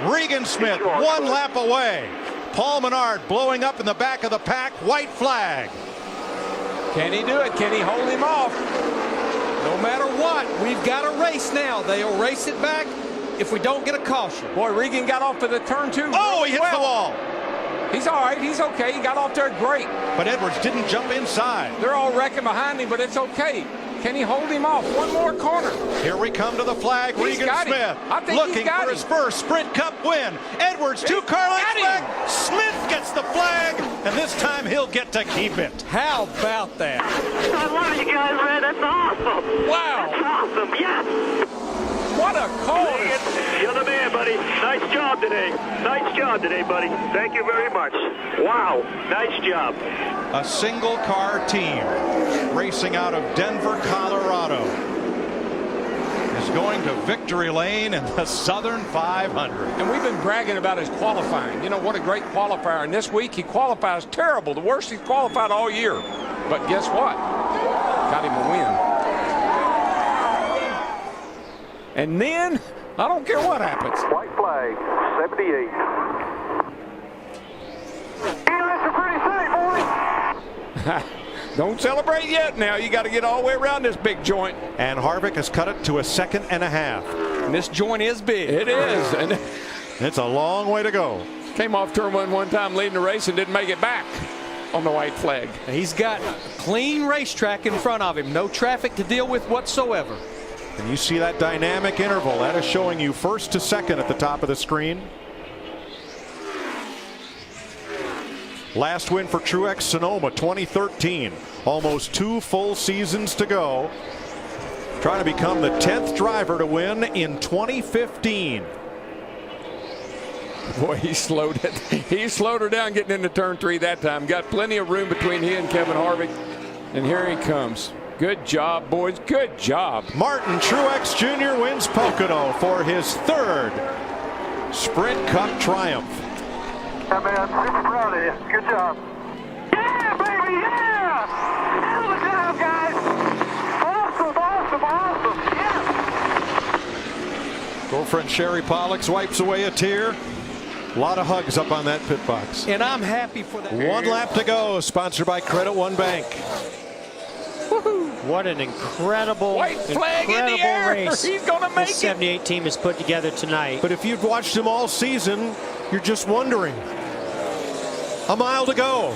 Regan Smith 1 lap away. Paul Menard blowing up in the back of the pack. White flag. Can he do it? Can he hold him off? No matter what, we've got a race now. They'll race it back if we don't get a caution. Boy, Regan got off to the turn 2. Oh, he hits the wall. He's all right. He's okay. He got off there great. But Edwards didn't jump inside. They're all wrecking behind him, but it's okay. Can he hold him off? One more corner. Here we come to the flag. Regan Smith looking for his first Sprint Cup win. Edwards, 2-car length flag. Smith gets the flag, and this time he'll get to keep it. How about that? I love you guys, man. That's awesome. Wow. That's awesome. Yes. What a call. You're the man, buddy. Nice job today. Nice job today, buddy. Thank you very much. Wow. Nice job. A single car team racing out of Denver, Colorado is going to victory lane in the Southern 500. And we've been bragging about his qualifying. You know, what a great qualifier. And this week he qualifies terrible. The worst he's qualified all year. But guess what? Got him a win. And then, I don't care what happens. White flag, 78. Don't celebrate yet now. You got to get all the way around this big joint. And Harvick has cut it to a 2.5 seconds. And this joint is big. It is. And it's a long way to go. came off turn one time leading the race and didn't make it back on the white flag. He's got a clean racetrack in front of him. No traffic to deal with whatsoever. And you see that dynamic interval. That is showing you first to second at the top of the screen. Last win for Truex, Sonoma, 2013. Almost 2 full seasons to go. Trying to become the 10th driver to win in 2015. Boy, he slowed it. He slowed her down getting into turn 3 that time. Got plenty of room between he and Kevin Harvick. And here he comes. Good job, boys. Good job. Martin Truex Jr. wins Pocono for his 3rd Sprint Cup triumph. Yeah, man, super proud of you. Good job. Yeah, baby, yeah! Hell of a job, guys! Awesome, awesome, awesome, yeah! Girlfriend Sherry Pollux wipes away a tear. A lot of hugs up on that pit box. And I'm happy for that. 1 lap to go, sponsored by Credit One Bank. What an incredible, White flag in the air. race He's gonna make this it. 78 team has put together tonight. But if you've watched him all season, you're just wondering. A mile to go.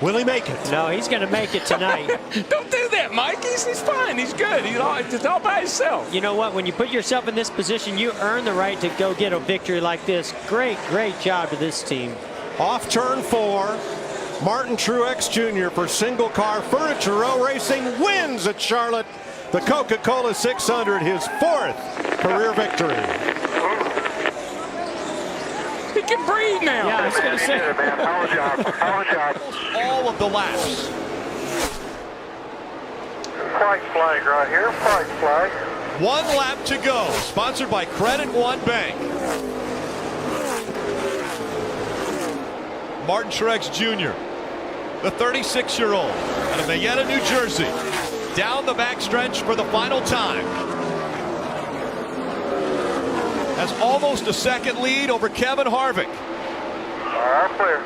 Will he make it? No, he's going to make it tonight. Don't do that, Mike. He's fine. He's good. He's all by himself. You know what? When you put yourself in this position, you earn the right to go get a victory like this. Great job to this team. Off turn 4. Martin Truex Jr. for single car Furniture Row Racing wins at Charlotte. The Coca-Cola 600, his 4th career victory. He can breathe now. Yeah, I was going to say. Man, power job, power job. All of the laps. White flag right here, white flag. 1 lap to go, sponsored by Credit One Bank. Martin Truex Jr., the 36-year-old out of Mayetta, New Jersey, down the backstretch for the final time. Has almost a 2nd lead over Kevin Harvick. Clear.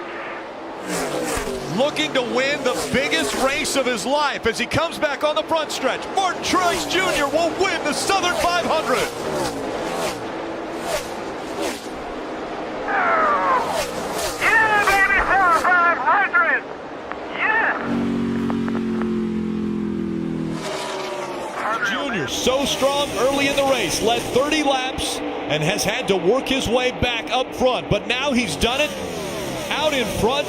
Looking to win the biggest race of his life as he comes back on the front stretch. Martin Truex Jr. will win the Southern 500. Yeah, baby, 500. Yeah. Jr. so strong early in the race, led 30 laps and has had to work his way back up front, but now he's done it out in front.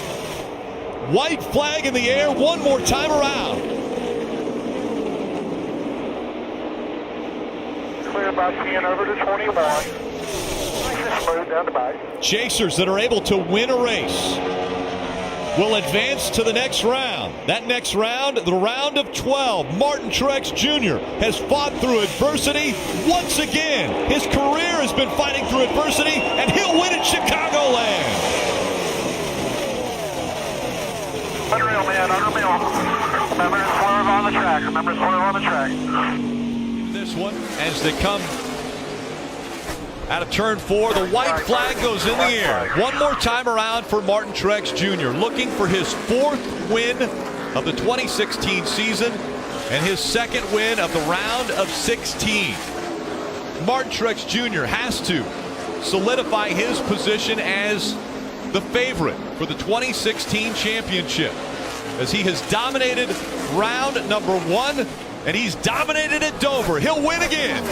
White flag in the air one more time around. Clear about 10 over to 21. Nice and smooth down the back. Chasers that are able to win a race will advance to the next round. That next round, the round of 12. Martin Truex Jr. has fought through adversity once again. His career has been fighting through adversity, and he'll win at Chicagoland. Unreal, man, unreal. Remember to swerve on the track. Remember to swerve on the track. This one as they come Out of turn 4, the white flag goes in the air. One more time around for Martin Truex Jr., looking for his 4th win of the 2016 season and his 2nd win of the round of 16. Martin Truex Jr. has to solidify his position as the favorite for the 2016 championship, as he has dominated round number 1 and he's dominated at Dover. He'll win again.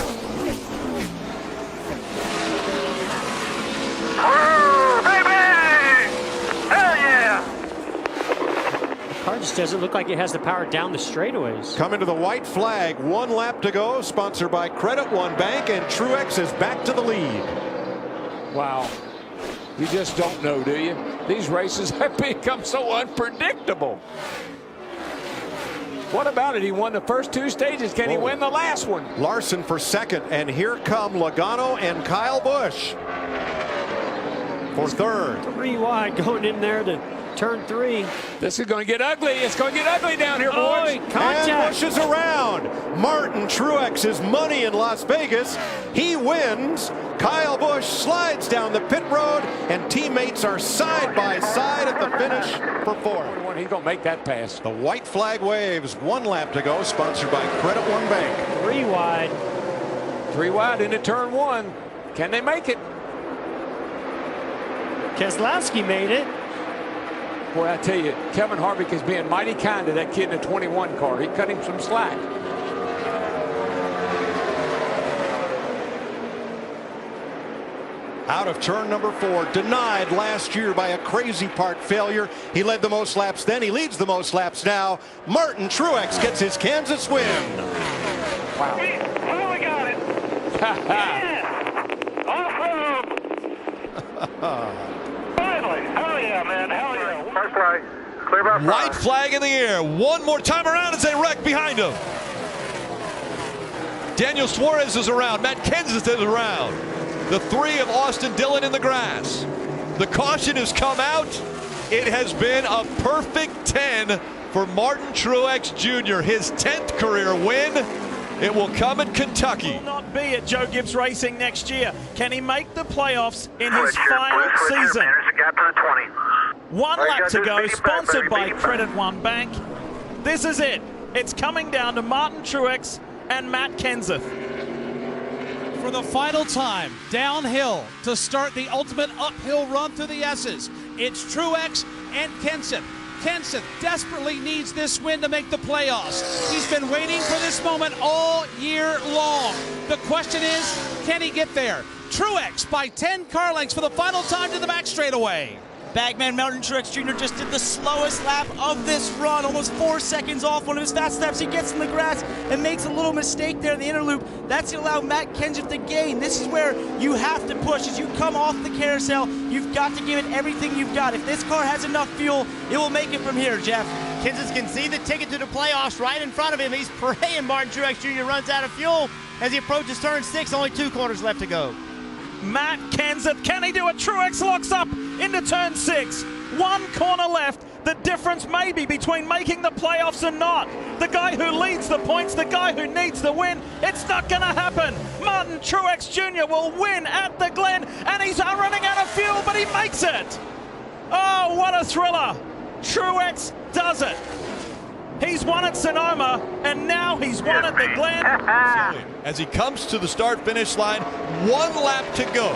Car just doesn't look like it has the power down the straightaways. Coming to the white flag, 1 lap to go, sponsored by Credit One Bank, and Truex is back to the lead. Wow. You just don't know, do you? These races have become so unpredictable. What about it? He won the first 2 stages. Can he win the last one? Larson for 2nd, and here come Logano and Kyle Busch for 3rd. 3 wide going in there to turn 3. This is going to get ugly. It's going to get ugly down here, boys. Contact. And Busch is around. Martin Truex is money in Las Vegas. He wins. Kyle Busch slides down the pit road, and teammates are side by side at the finish for 4th. He's going to make that pass. The white flag waves. 1 lap to go, sponsored by Credit One Bank. 3 wide. 3 wide into turn 1. Can they make it? Keselowski made it. Boy, I tell you, Kevin Harvick is being mighty kind to that kid in the 21 car. He cut him some slack. Out of turn number 4, denied last year by a crazy part failure. He led the most laps then. He leads the most laps now. Martin Truex gets his Kansas win. Wow. We got it. Yeah. Awesome. Finally. Hell yeah, man. Hell yeah. First flag. Clear by 5. White flag in the air. One more time around as they wreck behind him. Daniel Suarez is around. Matt Kenseth is around. The 3 of Austin Dillon in the grass. The caution has come out. It has been a perfect 10 for Martin Truex Jr. His 10th career win. It will come in Kentucky. Will not be at Joe Gibbs Racing next year. Can he make the playoffs in his final season? 1 lap to go, sponsored by Credit One Bank. This is it. It's coming down to Martin Truex and Matt Kenseth. For the final time, downhill to start the ultimate uphill run through the S's. It's Truex and Kenseth. Kenseth desperately needs this win to make the playoffs. He's been waiting for this moment all year long. The question is, can he get there? Truex by 10 car lengths for the final time to the back straightaway. Bagman Martin Truex Jr. just did the slowest lap of this run, almost 4 seconds off one of his fast laps. He gets in the grass and makes a little mistake there in the inner loop. That's going to allow Matt Kenseth to gain. This is where you have to push. As you come off the carousel, you've got to give it everything you've got. If this car has enough fuel, it will make it from here, Jeff. Kenseth can see the ticket to the playoffs right in front of him. He's praying Martin Truex Jr. runs out of fuel as he approaches turn 6. Only 2 corners left to go. Matt Kenseth, can he do it? Truex locks up into turn 6. 1 corner left. The difference may be between making the playoffs and not. The guy who leads the points, the guy who needs the win, it's not going to happen. Martin Truex Jr. will win at the Glen, and he's running out of fuel, but he makes it. Oh, what a thriller. Truex does it. He's won at Sonoma, and now he's won at the Glen. As he comes to the start-finish line, 1 lap to go.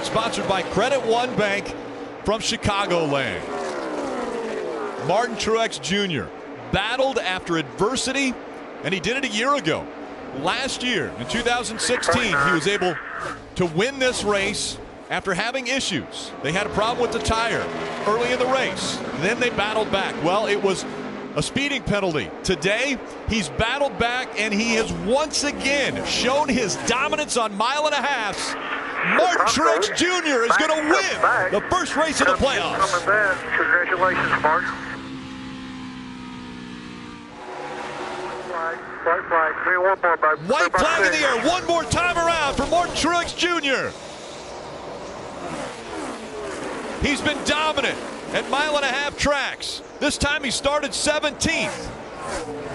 Sponsored by Credit One Bank from Chicagoland. Martin Truex Jr. battled after adversity, and he did it a year ago. Last year, in 2016, he was able to win this race after having issues. They had a problem with the tire early in the race. Then they battled back. Well, it was a speeding penalty. Today, he's battled back, and he has once again shown his dominance on 1.5 miles. Martin Truex Jr. is going to win the first race of the playoffs. Congratulations, Martin. White flag in the air. 1 more time around for Martin Truex Jr. He's been dominant at 1.5 mile tracks. This time he started 17th.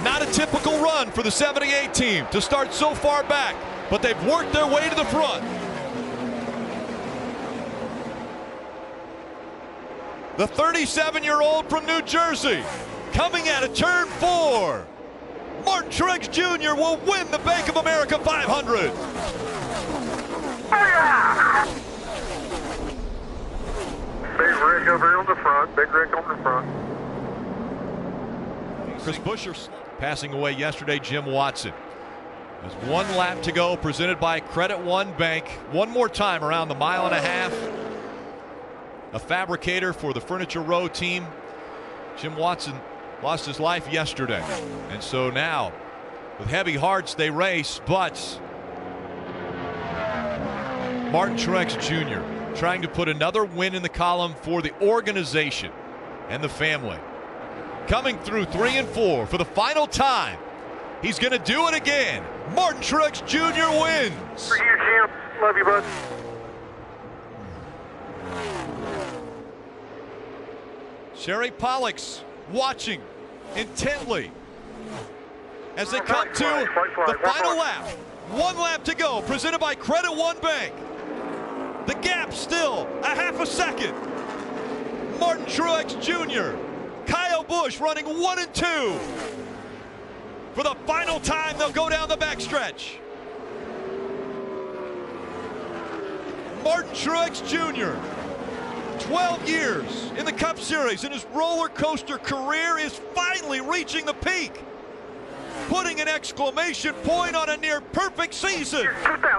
Not a typical run for the 78 team to start so far back, but they've worked their way to the front. The 37-year-old from New Jersey, coming out of turn 4. Martin Truex Jr. will win the Bank of America 500. Big Rick over here on the front. Big Rick on the front. Chris Buescher passing away yesterday. Jim Watson. There's 1 lap to go, presented by Credit One Bank. One more time around the 1.5 miles. A fabricator for the Furniture Row team. Jim Watson lost his life yesterday. And so now, with heavy hearts, they race, but Martin Truex Jr. trying to put another win in the column for the organization and the family. Coming through 3 and 4 for the final time. He's going to do it again. Martin Truex Jr. wins. For you, Jim. Love you, bud. Sherry Pollux watching intently as they come to the final lap. 1 lap to go, presented by Credit One Bank. The gap still a half a second. Martin Truex Jr., Kyle Busch running 1 and 2. For the final time, they'll go down the backstretch. Martin Truex Jr., 12 years in the Cup Series, and his roller coaster career is finally reaching the peak, putting an exclamation point on a near perfect season.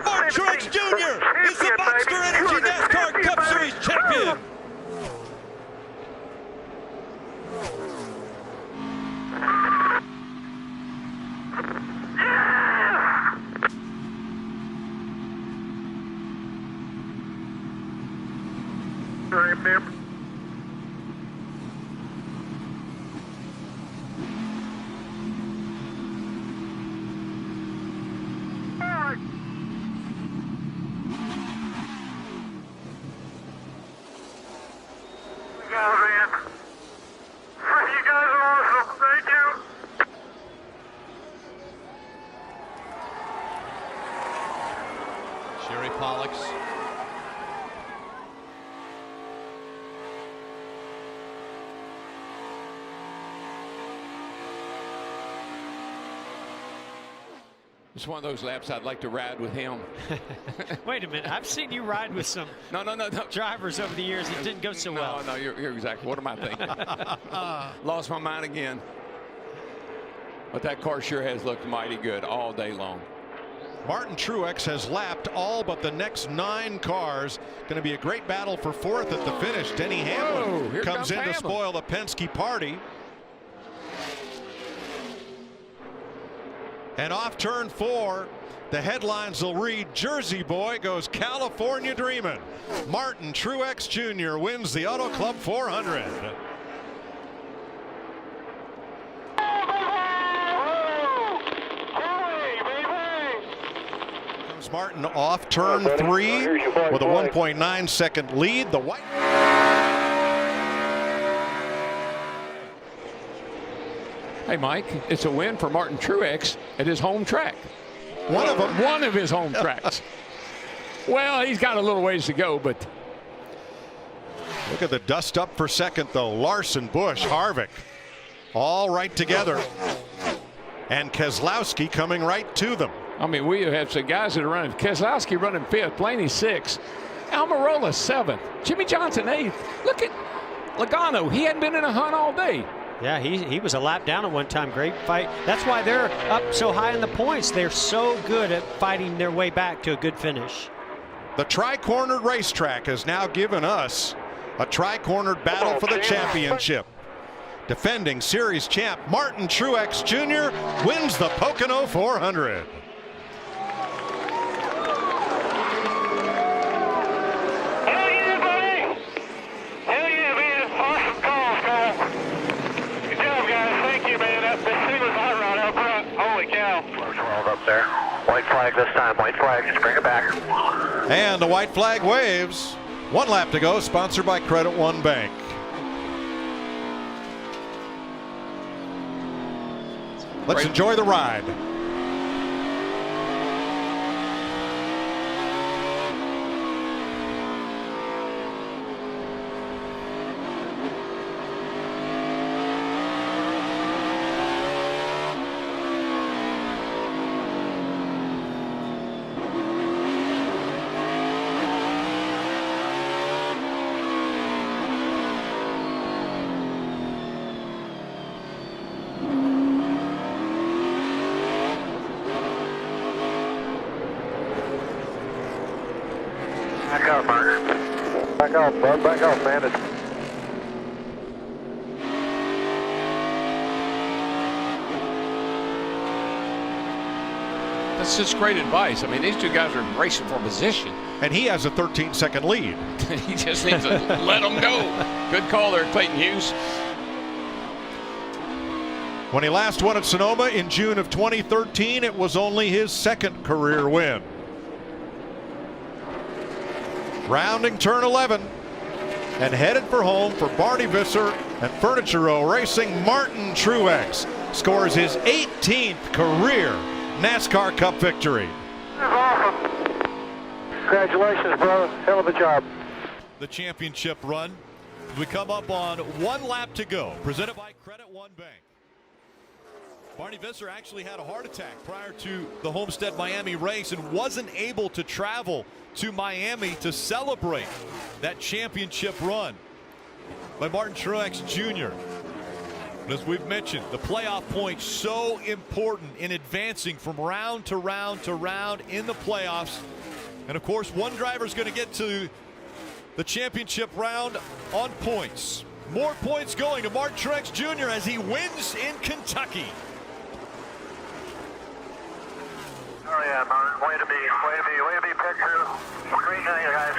Martin Truex Jr. is the Monster Energy NASCAR Cup Series champion. Remember. You guys are awesome. Thank you. Sherry Pollux. It's one of those laps I'd like to ride with him. Wait a minute. I've seen you ride with some No. drivers over the years. It didn't go so well. No, you're exactly. What am I thinking? Lost my mind again. But that car sure has looked mighty good all day long. Martin Truex has lapped all but the next 9 cars. Going to be a great battle for 4th at the finish. Denny Hamlin here comes in Hamlin. to spoil the Penske party. And off turn 4, the headlines will read, Jersey boy goes California dreamin'. Martin Truex Jr. wins the Auto Club 400. Comes Martin off turn 3 with a 1.9 second lead. The white. Hey, Mike, it's a win for Martin Truex at his home track. One of them. One of his home tracks. Well, he's got a little ways to go, but. Look at the dust up for second, though. Larson, Busch, Harvick, all right together. And Keselowski coming right to them. I mean, we have some guys that are running. Keselowski running 5th, Blaney 6th, Almirola 7th, Jimmy Johnson 8th. Look at Logano. He hadn't been in a hunt all day. Yeah, he was a lap down at one time. Great fight. That's why they're up so high in the points. They're so good at fighting their way back to a good finish. The tri-cornered racetrack has now given us a tri-cornered battle for the championship. Defending series champ Martin Truex Jr. wins the Pocono 400. Hell yeah, buddy! Hell yeah, man. Awesome call, Cole. Good job, guys. Thank you, man. That thing was hot rod up front. Holy cow. Close world up there. White flag this time. White flag. Just bring it back. And the white flag waves. 1 lap to go, sponsored by Credit One Bank. Let's enjoy the ride. Back off, bud. Back off, man. That's just great advice. I mean, these two guys are racing for position. And he has a 13-second lead. He just needs to let them go. Good call there, Clayton Hughes. When he last won at Sonoma in June of 2013, it was only his second career win. Rounding turn 11 and headed for home for Barney Visser and Furniture Row Racing, Martin Truex scores his 18th career NASCAR Cup victory. Awesome. Congratulations, brother. Hell of a job. The championship run. We come up on one lap to go. Presented by Credit One Bank. Barney Visser actually had a heart attack prior to the Homestead Miami race and wasn't able to travel to Miami to celebrate that championship run by Martin Truex Jr. As we've mentioned, the playoff points so important in advancing from round to round to round in the playoffs. And of course, one driver is going to get to the championship round on points. More points going to Martin Truex Jr. as he wins in Kentucky. Oh yeah, Martin, way to be picture. Great night, guys.